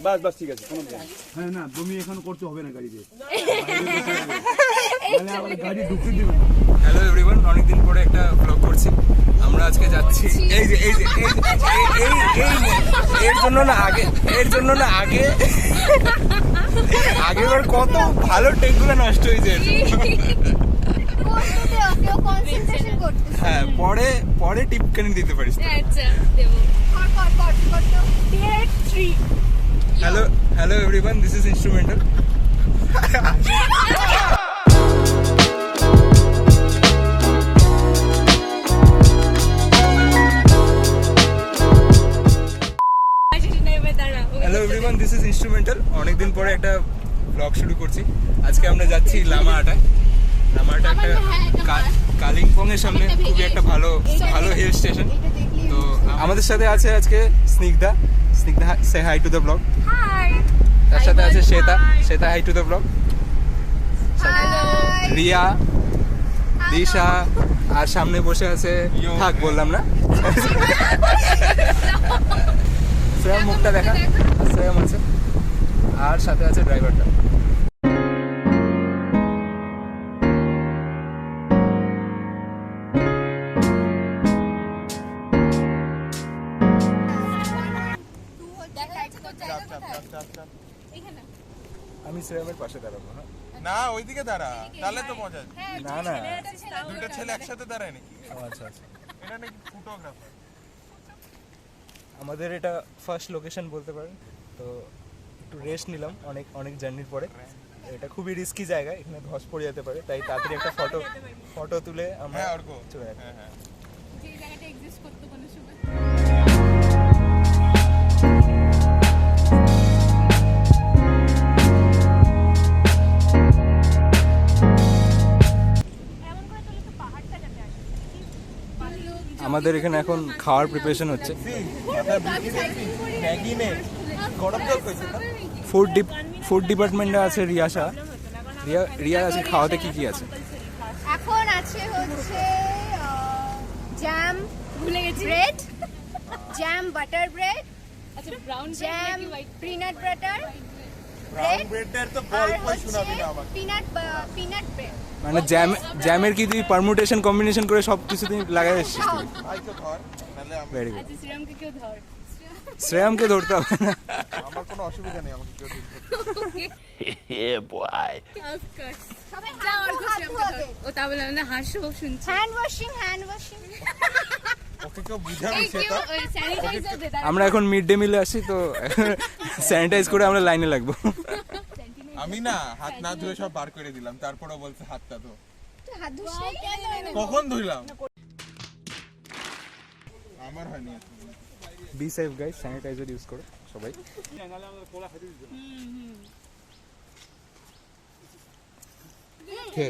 বাস বাস ঠিক আছে কোনো হ্যাঁ না তুমি এখন করতে হবে না গাড়িতে গাড়ি ঢুকিয়ে দিবে। হ্যালো এভরিওয়ান, অনেকদিন পরে একটা ব্লগ করছি। আমরা আজকে যাচ্ছি এই যে এর জন্য না আগে আগেবার কত ভালো টেকগুলো নষ্ট হয়েছে। হ্যাঁ পরে টিপ কেন দিতে পারিস। Hello everyone, this is instrumental. Hello everyone, this is instrumental. অনেকদিন পরে একটা ব্লগ শুরু করছি। আজকে আমরা যাচ্ছি লামাহাটায়। লামাহাটা একটা কালিম্পং এর সামনে খুবই একটা ভালো হিল স্টেশন। তো আমাদের সাথে আছে আজকে স্নিগ্ধা সে হাই টু দ্য ব্লগ। তার সাথে আছে Shweta hi to the blog. Riya, Disha, আর সামনে বসে আছে থাক বললাম না শ্রেয়াম, মুখটা দেখা। শ্রেয়াম আছে, আর সাথে আছে ড্রাইভারটা। আমি শ্রেয়ামের পাশে দাঁড়াবো। হ্যাঁ না ওইদিকে দাঁড়া, তাহলে তো মজা। না দুইটা ছেলে একসাথে দাঁড়ায় নাকি? আচ্ছা এটা নাকি ফটোগ্রাফার। আমাদের এটা ফার্স্ট লোকেশন বলতে পারেন। তো একটু রেস্ট নিলাম অনেক জার্নির পরে। এটা খুবই রিস্কি জায়গা, এখানে ধস পড়ে যেতে পারে, তাই তাড়াতাড়ি একটা ফটো তুলে আমরা চলে যাই। আমাদের এখানে এখন খাওয়ার প্রিপারেশন হচ্ছে। ফুড ডিপার্টমেন্টে আছে রিয়াশা। রিয়া আছে খাওয়াতে কি আছে? এখন আছে হচ্ছে জ্যাম, ভুলে গেছি, ব্রেড, জ্যাম বাটার ব্রেড, আচ্ছা brown jam, peanut butter brown ব্রেডের তো গল্পই শোনাবি না আমাকে। পিনাট ব্রেড মানে জ্যামের কি তুই পারমুটেশন কম্বিনেশন করে সব কিছু তুই লাগাই এসেছিস? আইতো ধর, তাহলে আমি ভেরি গুড। আচ্ছা শ্রীরামকে কেউ ধর, শ্রেয়ামকে ধরতে হবে না, আমার কোনো অসুবিধা নেই, আমাকে কেউ ধরতে। Yeah, boy. অফ কোর্স সবাই হাত ধোবে। ও তা বলে না হাসো শুনছি। হ্যান্ড ওয়াশিং ওকে কেউ বুঝাবি সেটা? স্যানিটাইজার দে দাও। আমরা এখন মিড ডে মিলে আসি, তো স্যানিটাইজ করে আমরা লাইনে লাগবো। আমি না হাত না ধুয়ে সব বার করে দিলাম, তারপরে বলছে হাতটা ধো। তুই হাত ধুসনি? কখন ধুইলাম? আমার হয়নি। Be safe guys, sanitizer use করো সবাই।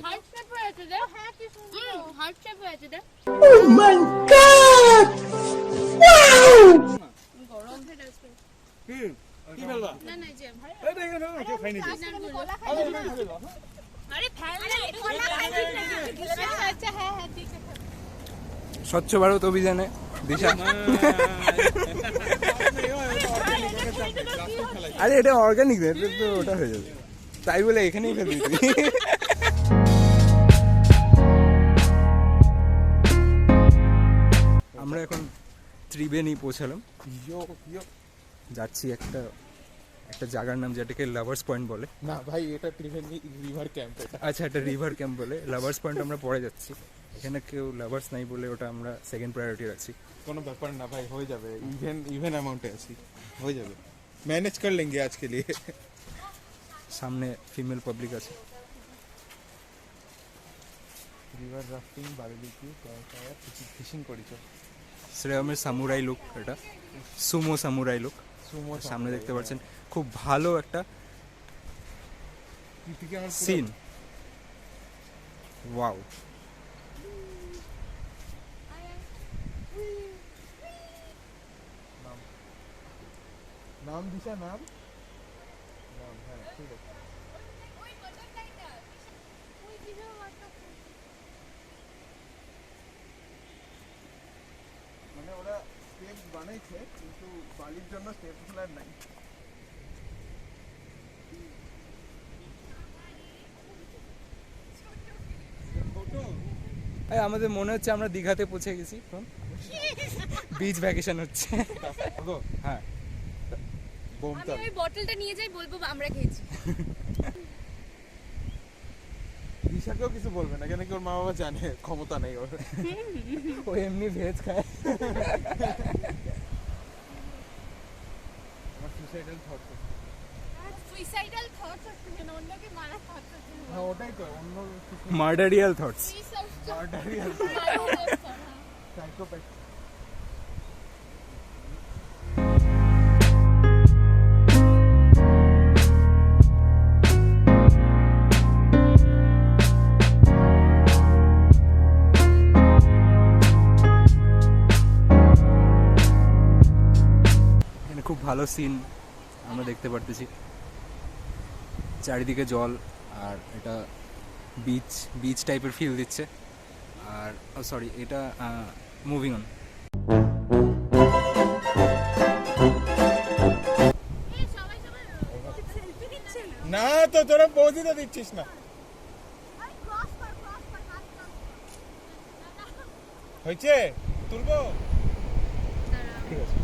হার্ট শেপ হয়েছে দে। হ্যাঁ কি সুন্দর হার্ট শেপ হয়েছে দে। Oh my God! Wow! গরম ফেটে আছে। কি বলবা? না না যে ভাই এটা এখানে কেউ খাইনি। আরে ফ্যান না কলা খাই না। আচ্ছা হ্যাঁ ঠিক আছে। স্বচ্ছ ভারত অভিযানে দিশা। আরে এটা অর্গানিক, এটা তো ওটা হয়ে যাবে, তাই বলে এখানেই ফেলে দিবি। আমরা এখন ত্রিবেণী পৌঁছালাম। যাচ্ছি একটা জায়গার নাম যেটাকে লাভার্স পয়েন্ট বলে। না ভাই, এটা ত্রিবেণী রিভার ক্যাম্প। আচ্ছা, একটা রিভার ক্যাম্প বলে। লাভার্স পয়েন্ট আমরা পরে যাচ্ছি। এখানে কেউ লাভার্স নাই বলে ওটা আমরা সেকেন্ড প্রায়োরিটি রাখছি। কোনো ব্যাপার না ভাই, হয়ে যাবে। ইভেন অ্যামাউন্টে আছি, হয়ে যাবে। ম্যানেজ কর লেঙ্গে আজকে লিয়ে। সামনে ফিমেল পাবলিক আছে। রিভার রাফটিং, বারবিকিউ, ফিশিং করিছো। শ্রেয়ামের সামুরাই লুক, এটা সুমো সামুরাই লুক। সামনে দেখতে পাচ্ছেন খুব ভালো একটা সিন। ওয়াও, নাম দিশা নাম নাম হ্যাঁ ঠিক আছে ওই বটলটাই না ওই দিশা মাত্র মানে ওরা স্টেপ বানাইছে কিন্তু বালির জন্য স্টেপ গুলো নাই আমাদের মনে হচ্ছে আমরা দীঘাতে পৌঁছে গেছি বিচ ভ্যাকেশন হচ্ছে গো হ্যাঁ বোমটা আমি ওই বটলটা নিয়ে যাই বলবো আমরা খেয়েছি দিশাকেও কিছু বলবে না কেন কি ওর মা বাবা জানে ক্ষমতা নেই ওর ও এমনি ভেজ খায় আমার সুইসাইডাল থট সুইসাইডাল থটস হচ্ছে না অন্যকে মারা থটস হচ্ছে হ্যাঁ ওটাই তো অন্য কিছু মার্ডারিয়াল থটস মার্ডারিয়াল সাইকোপ্যাথ এখানে খুব ভালো সিন আমরা দেখতে পারতেছি চারিদিকে জল আর এটা বিচ বিচ টাইপের ফিল দিচ্ছে আর সরি এটা মুভিং অন এই সবাই সবাই সেলফি দিচ্ছে না না তো তোরা পৌঁছে তো দিচ্ছিস না আই ক্রস কর হাত কর হয়েছে তুলবো ঠিক আছে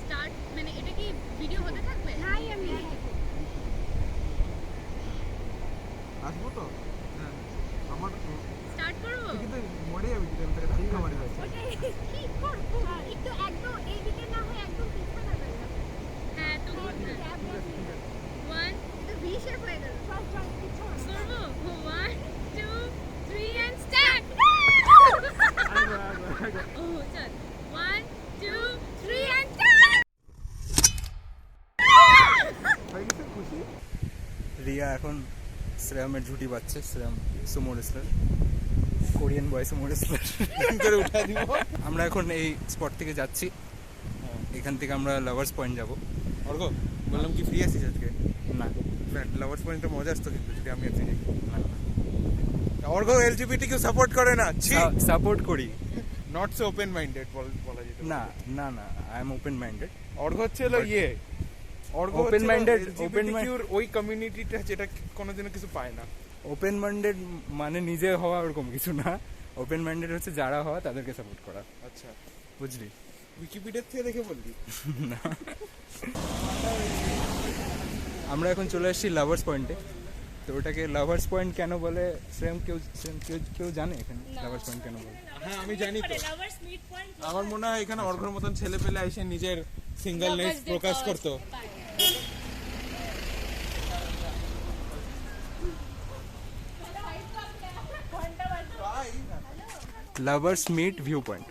স্টার্ট মানে এটা কি ভিডিও হতে থাকবে হাই আমি আসবো তো হ্যাঁ আমার স্টার্ট করবো কিন্তু মরে যাবে যদি আমি তাকে ধাক্কা মারি হয়েছে কি করব একটু একদম এইদিকে না হয় একদম পিছনে দাঁড়াও হ্যাঁ তো ক্যাপ ওয়ান এটা ভি শেপ হয়ে গেল চল পিছনে করবো 1 2 3 এন্ড স্টার্ট ও চল 1 2 3 এন্ড স্টার্ট হয়ে গেছে খুশি রিয়া এখন শ্রেয়ামের ঝুটি পাচ্ছে শ্রেয়াম সুমো রেসলার কোরিয়ান বয় সুমো রেসলার করে উঠা দিব আমরা এখন এই স্পট থেকে যাচ্ছি এখান থেকে আমরা লাভার্স পয়েন্ট যাব অর্ঘ বললাম কি ফ্রি আছিস আজকে না লাভার্স পয়েন্টটা মজা আসতো কিন্তু যদি আমি আজকে যাই না অর্ঘ এলজিবিটি কেউ সাপোর্ট করে না সাপোর্ট করি নট সো ওপেন মাইন্ডেড বলা যেতে পারে। না না না আই এম ওপেন মাইন্ডেড অর্ঘ হচ্ছে হলো But- ইয়ে অর্ঘ Open minded, open ওই কমিউনিটিটা যেটা কোনোদিনও কিছু পায় না ওপেন মাইন্ডেড মানে নিজে হওয়া ওরকম কিছু না ওপেন মাইন্ডেড হচ্ছে যারা হওয়া তাদেরকে সাপোর্ট করা আচ্ছা বুঝলি উইকিপিডিয়া থেকে দেখে বললি না আমরা এখন চলে এসেছি লাভার্স পয়েন্টে তো ওটাকে লাভার্স পয়েন্ট কেন বলে কেউ জানে এখানে লাভার্স পয়েন্ট কেন বলে হ্যাঁ আমি জানি তো লাভার্স মিট পয়েন্ট আমার মনে হয় এখানে অর্ঘর মতন ছেলে পেলে এসে নিজের সিঙ্গেলনেস প্রকাশ করতো লাভার্স মিট ভিউ পয়েন্ট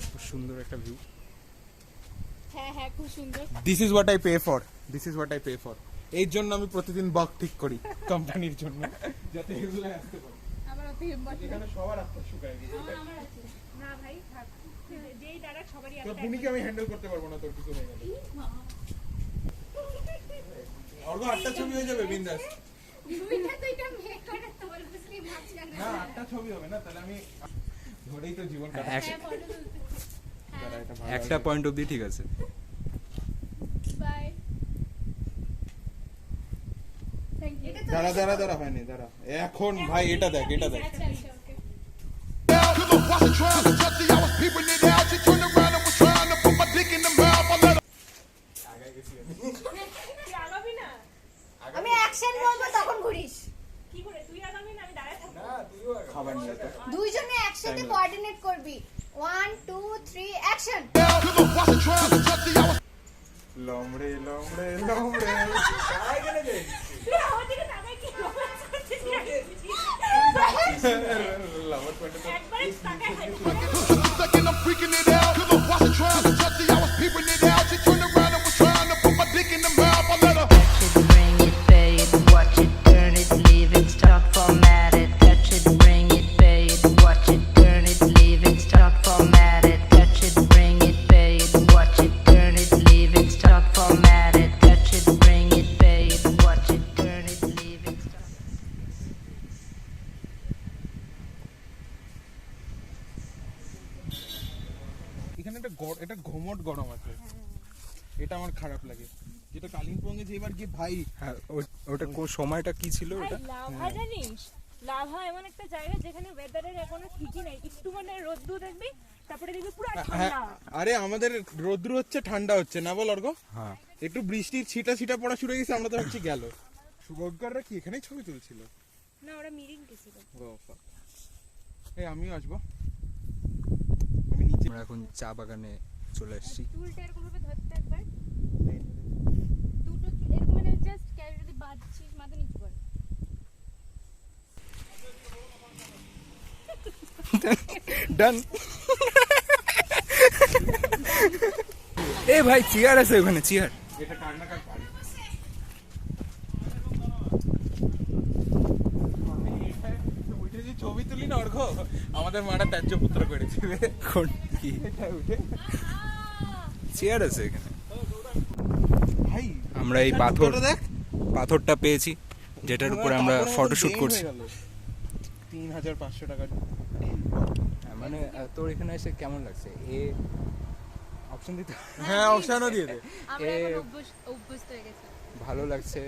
খুব সুন্দর একটা ভিউ হ্যাঁ খুব সুন্দর this is what I pay for এর জন্য আমি প্রতিদিন বক ঠিক করি কোম্পানির জন্য যাতে এগুলো আসতে পারে আমার অত হিম্মত এখানে সবার আত্মা শুকায় গেছে আমার আছে না ভাই থাক যেই দাঁড়া সবারই তো ভূমিকে আমি হ্যান্ডেল করতে পারবো না তোর কিছু হয়ে গেলে অর্ঘ 8টা ছবি হয়ে যাবে বিন্দাস দুইটা মেক করে তো বলবো কি ভাবছিলাম না 8টা ছবি হবে না তাহলে আমি ধরেই তো জীবন কাটাবো দাঁড়া, এটা ভালো একটা আছে। পয়েন্ট অবধি ঠিক আছে বাই দাঁড়া হয়নি দাঁড়া এখন ভাই এটা দেখ আচ্ছা ওকে Watch the trial, Jesse, I was peeping it out. She turned around and was trying to put my dick in the mouth. I let her. তুই আগাবি না আমি অ্যাকশন বলবো তখন ঘুরিস কি করে তুই আগাবি না আমি দাঁড়ায় থাকবো খাবার নিয়ে তো দুইজনে একসাথে কোঅর্ডিনেট করবি 1 2 3 action Watch the trial, Jesse, I was. লমড়ে তুই আমার দিকে তাকাই কি রোম্যান্স করছিস Second, I'm freaking it out. Cause I'm watching, trying to touch it. I was peeping it out. She turned around and was trying to put my dick in the mouth. I let her. Bring it, pay it, watch it, turn it, leave it, stop, format it, touch it, bring it, pay it, watch it, turn it, leave it, stop, format it, touch it, bring it, pay it, watch it, turn it, leave it, stop, format it, touch it, bring it, pay it, watch it, turn it, leave it, stop. এখানে একটা ঘমট গরম আছে, এটা আমার খারাপ লাগে। যেটা কালিম্পং এ যে এবার গিয়ে ভাই, হ্যাঁ, ওটা সময়টা কি ছিল ওটা? লাভা জানিস, লাভা এমন একটা জায়গা যেখানে ওয়েদারের কোনো ঠিকই নেই, একটু মানে রোদ্দুর দেখবি তারপরে দেখবি পুরো হ্যাঁ, ঠান্ডা। আরে আমাদের রোদ্রু হচ্ছে, ঠান্ডা হচ্ছে না বল অর্ঘ? হ্যাঁ, একটু বৃষ্টির ছিটা ছিটা পড়া শুরু হয়ে গেছে, আমরা তো ভাবছি গেল। শুভঙ্কররা কি এখানেই ছবি তুলছিল? না, ওরা মিরিং গেছিল। এই আমিও আসবো, আমি নিচে। আমরা এখন চা বাগানে চলে এসেছি। চুলটা এরকম ভাবে ধরতে একবার, দুটো চুল এরকম মানে জাস্ট ক্যাজুয়ালি বাঁধছিস, মাথা নিচু কর। ডান। এ ভাই চেয়ার আছে ওখানে, চেয়ার। এটা কার না কার বাড়ি? উঠে যে ছবি তুলি না অর্ঘ, আমাদের মারা ত্যায্য পুত্র করেছে। কোন কি এটা উঠে চেয়ার আছে এখানে? ভাই আমরা এই পাথরটা পেয়েছি, যেটার উপরে আমরা ফটোশুট করছি। 3500 টাকা। মানে তোর এখানে এসে কেমন লাগছে? এ অপশন দিতে? হ্যাঁ, অপশনও দিয়ে দে। আমরা এখন অভ্যস্ত হয়ে গেছি। ভালো লাগছে,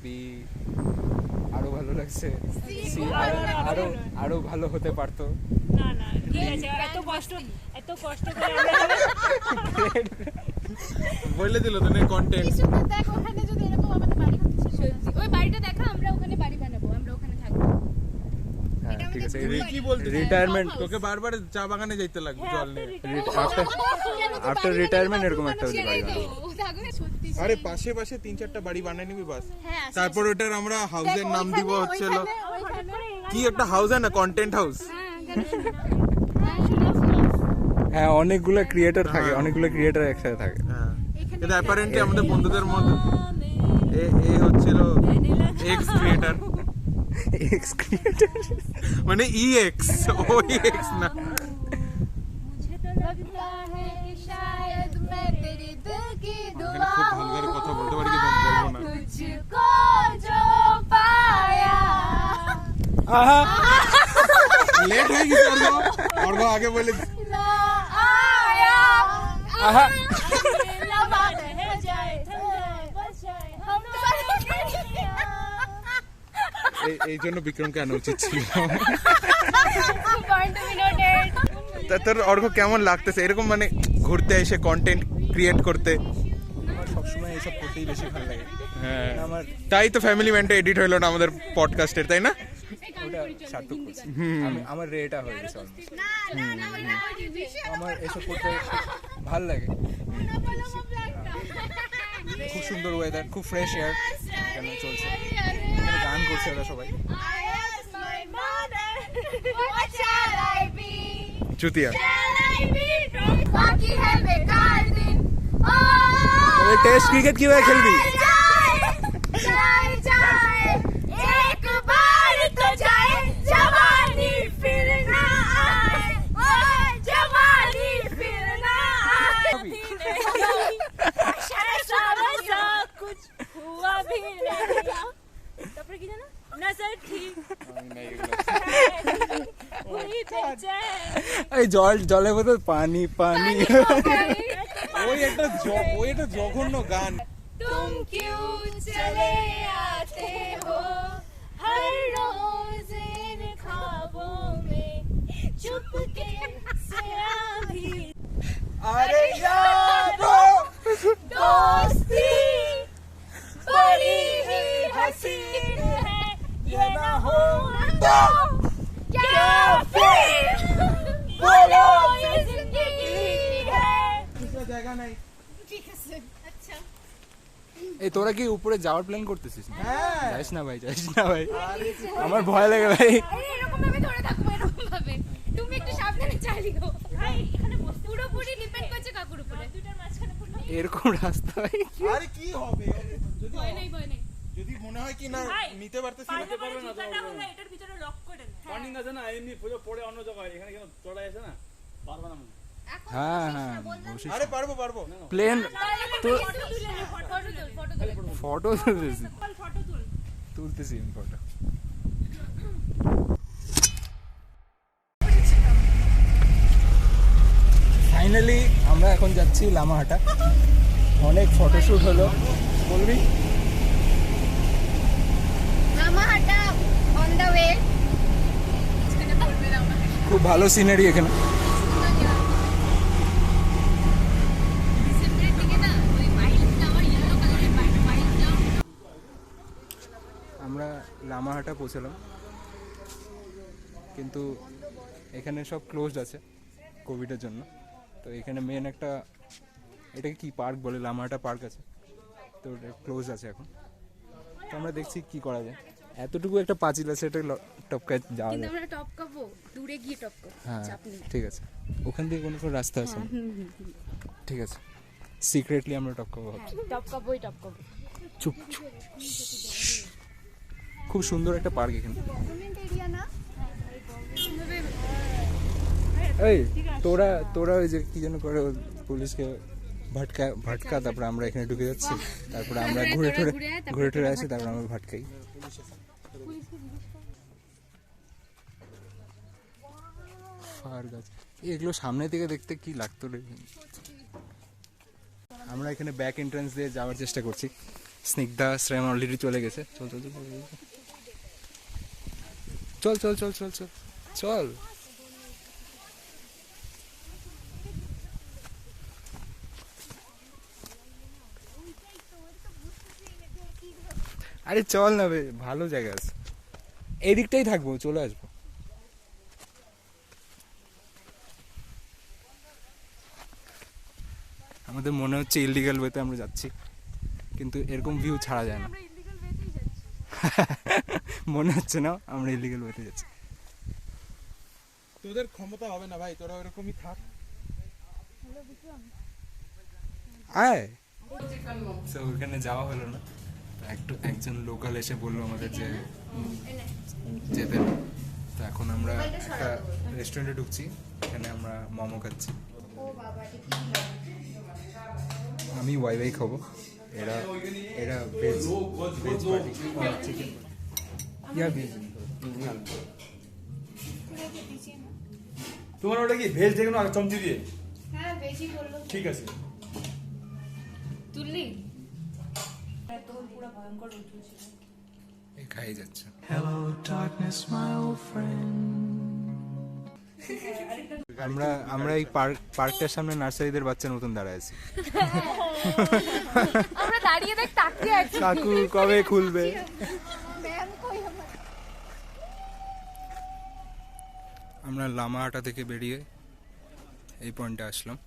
বি আরো ভালো লাগছে, সি আরো ভালো হতে পারতো। না না, ঠিক আছে, এত কষ্ট করে আমরা বলে দিল তো কন্টেন্ট। দেখ ওখানে যদি এরকম আমাদের বাড়ি হচ্ছে, সত্যি ওই বাড়িটা দেখা, আমরা ওখানে বাড়ি বানাবো, আমরা ওখানে থাকবো। হ্যাঁ ঠিক আছে, তুই কি বলছিস? রিটায়ারমেন্ট, তোকে বারবার চা বাগানে যাইতে লাগবে জল নিয়ে। আফটার রিটায়ারমেন্ট এরকম একটা হতে পারে। সত্যি আরে পাশে পাশে 3-4টা বাড়ি বানিয়ে নিবি বাস। হ্যাঁ, তারপর ওটার আমরা হাউসের নাম দিব হচ্ছে কি একটা হাউস না, কন্টেন্ট হাউস। হ্যাঁ, অনেকগুলো ক্রিয়েটর থাকে, অনেকগুলো ক্রিয়েটর একসাথে থাকে। হ্যাঁ, কিন্তু অ্যাপারেন্টলি আমাদের বন্ধুদের মধ্যে এ হচ্ছিল এক্স ক্রিয়েটর, এক্স ক্রিয়েটর মানে ইএক্স, ও এক্স না। शायद मैं तेरी दिल की এখানে খুব ভালো করে কথা বলতে পারি, কিন্তু আমি বলবো না। तुझको जो पाया। আহা লেট হয়ে গেছে অর্ঘ, অর্ঘ আগে বলে। ना आया আহা लबा रह जाए बच जाए हम এই জন্য বিক্রমকে আনা উচিত ছিল। Point to be noted. তা তোর অর্ঘ কেমন লাগতেছে এরকম মানে ঘুরতে এসে কন্টেন্ট ক্রিয়েট করতে? আমার সবসময় এসব করতেই বেশি ভালো লাগে। হ্যাঁ, আমার তাই তো ফ্যামিলি ম্যানটা এডিট হলো না আমাদের পডকাস্টের, তাই না? ওটা সার্থক করছি। আমার রেটা হয়ে গেছে অলমোস্ট। আমার এসব করতে ভালো লাগে। খুব সুন্দর ওয়েদার, খুব ফ্রেশ এয়ার এখানে চলছে, এখানে গান করছে ওরা সবাই। চুতিয়া बाकी है बेकार दिन টেস্ট ক্রিকেট কিভাবে খেলবি? जाए जाए एक बार तो जाए जवानी फिर ना आए ओ जवानी फिर ना आए ऐसा कुछ हुआ भी नहीं। তারপরে কি জানো, নজর ঠিক वही बेचैन। এই জলে বোধ পানি পানি। ওই একটা জঘন্য গান। तुम क्यों चले आते हो हर रोज इन ख्वाबों में चुपके से आधी আরে यारो दोस्ती बड़ी ही हसीन है ये ना हो तो क्या फिर बोलो ये जिंदगी है। জায়গা নাই। ঠিক আছে, আচ্ছা এই তোরা কি উপরে যাওয়ার প্ল্যান করতেছিস? যাইস না ভাই, যাইস না ভাই, আমার ভয় লাগে ভাই। আরে এরকম ভাবে ধরে থাকবো, এরকম ভাবে তুমি একটু সাবধানে চালিও। ভাই এখানে বসতে পুরোপুরি ডিপেন্ড করছে কাকুর উপরে। দুটার মাঝখানে পুরো এরকম রাস্তা ভাই, আরে কি হবে যদি ভয় নেই, ভয় নেই। যদি মনে হয় কি না ভাই, নিতে পারতেছি না, পারলে জুতাটা হলো এটার ভিতরে লক করে না। পার্কিং আছে না, এমনি পুজো পড়ে অন্য জায়গায়, এখানে কেন চড়াই আছে না, পারবে না মনে হয়। এখন হ্যাঁ বসিস হ্যাঁ না, বললাম। বসিস। আরে পারবো পারবো প্লেন তো ফটো তুলে নে, ফটো তুল, ফটো তুলে। ফটো তুলতেছি, ফটো তুল। তুলতেছি আমি ফটো। ফাইনালি আমরা এখন যাচ্ছি লামাহাটা। অনেক ফটোশুট হলো, বলবি? Lamahatta on the way. খুব ভালো সিনারি এখানে। আমরা লামাহাটা পৌঁছালাম, কিন্তু এখানে সব ক্লোজড আছে কোভিডের জন্য। তো এখানে মেন একটা, এটাকে কি পার্ক বলে, লামাহাটা পার্ক আছে, তো ওটা ক্লোজ আছে এখন। তো আমরা দেখছি কি করা যায়। এতটুকু একটা পাঁচিল আছে, এটা টপকায় যাওয়া কিন্তু যায়। আমরা টপকাবো, দূরে গিয়ে টপকাবো। হ্যাঁ চাপ নেই। ঠিক আছে, ওখান থেকে কোনো কোনো রাস্তা আছে না? ঠিক আছে, সিক্রেটলি আমরা টপকাবো ভাবছি। টপকাবোই টপকাবো। চুপ চুপ। খুব সুন্দর একটা পার্ক এখানে। গভর্নমেন্ট এরিয়া না? এই তোরা তোরা ওই যে কি যেন করে, পুলিশকে ভাটকা তারপরে আমরা এখানে ঢুকে যাচ্ছি, তারপরে আমরা ঘুরে টুরে আসি, তারপরে আমরা ভাটকাই। ফার গাছ, এগুলো সামনে থেকে দেখতে কি লাগতো রে। আমরা এখানে ব্যাক এন্ট্রান্স দিয়ে যাওয়ার চেষ্টা করছি। স্নিগ্ধা শ্রেম অলরেডি চলে গেছে। চল চল চল চল চল চল চল চল। আরে চল না বে, ভালো জায়গা আছে, এই দিকটাই থাকবো, চলে আসবো। আমাদের মনে হচ্ছে ইলিগাল ওয়েতে আমরা যাচ্ছি, কিন্তু এরকম ভিউ ছাড়া যায় না। মনে হচ্ছে না আমরা ইলিগাল ওয়েতে যাচ্ছি। তোদের ক্ষমতা হবে না ভাই, তোরা ওরকমই থাক। আয় তো ওখানে যাওয়া হলো না, একজন লোকাল এসে বললো আমাদের যে যেতে। তো এখন আমরা একটা রেস্টুরেন্টে ঢুকছি, এখানে আমরা মোমো খাচ্ছি। আমি ওয়াই খাবো, এরা এরা ভেজ পার্টি, চিকেন ইয়া ভেজ। তোমার ওটা কি ভেজ দেখুন আগে চমচি দিয়ে? হ্যাঁ, বেশি বললো। ঠিক আছে, তুললি? খাই যাচ্ছে। আমরা এই পার্কটার সামনে নার্সারিদের বাচ্চার মতন দাঁড়ায় আছি। আমরা দাঁড়িয়ে দেখ তাকিয়ে আছি। কাকু কবে খুলবে? ম্যাম কই আমার? আমরা লামাহাটা থেকে বেরিয়ে এই পয়েন্টে আসলাম।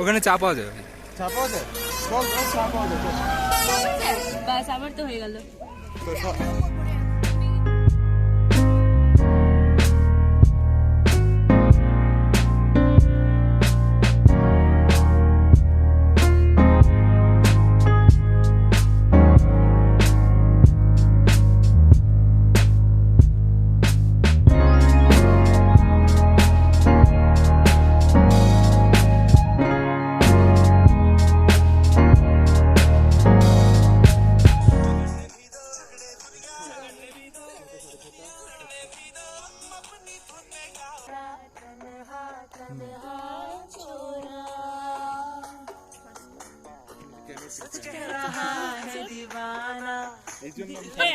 ওখানে চা পাওয়া যাবে? চা পাওয়া যায়? চল চল, চা পাওয়া যায়। বাস আবার তো হয়ে গেল। তো সব-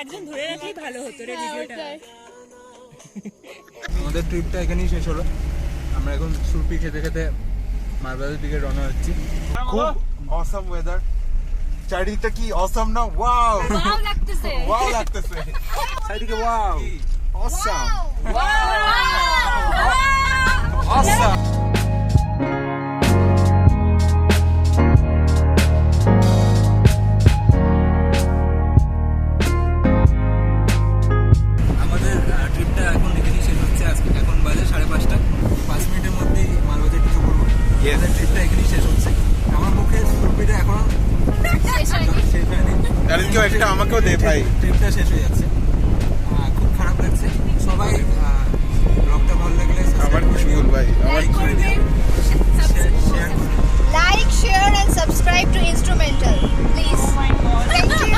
একজন ধরে রাখলেই ভালো হতো রে ভিডিওটা। আমাদের ট্রিপটা এখানেই শেষ হলো। আমরা এখন সুরপি খেতে খেতে মারবাদের দিকে রওনা হচ্ছি। খুব অসাম ওয়েদার, চারিদিকটা কি অসাম না? ওয়াও ওয়াও লাগতেছে। ওয়াও লাগতেছে চারিদিকে ওয়াও, অসাম। ওয়াও! Awesome. আমাদের ট্রিপটা এখন এখানেই শেষ হচ্ছে। আজকে এখন বাজে 5:30। 5 মিনিটের মধ্যেই মালবাজার ঢুকে পড়বো। আমাদের ট্রিপটা এখানেই শেষ হচ্ছে। আমার মুখে সুরপিটা এখন শেষ হয়নি। শেষ হয়নি। তাহলে কেউ একটা আমাকেও দে ভাই। ট্রিপটা শেষ হয়ে যাচ্ছে। খুব খারাপ লাগছে। সবাই ব্লগটা ভালো লাগলে আমার খুশবুল ভাই আমার লাইক করে দিও, শেয়ার করে দিও। Like, share and subscribe to Instrumental, please. Thank you.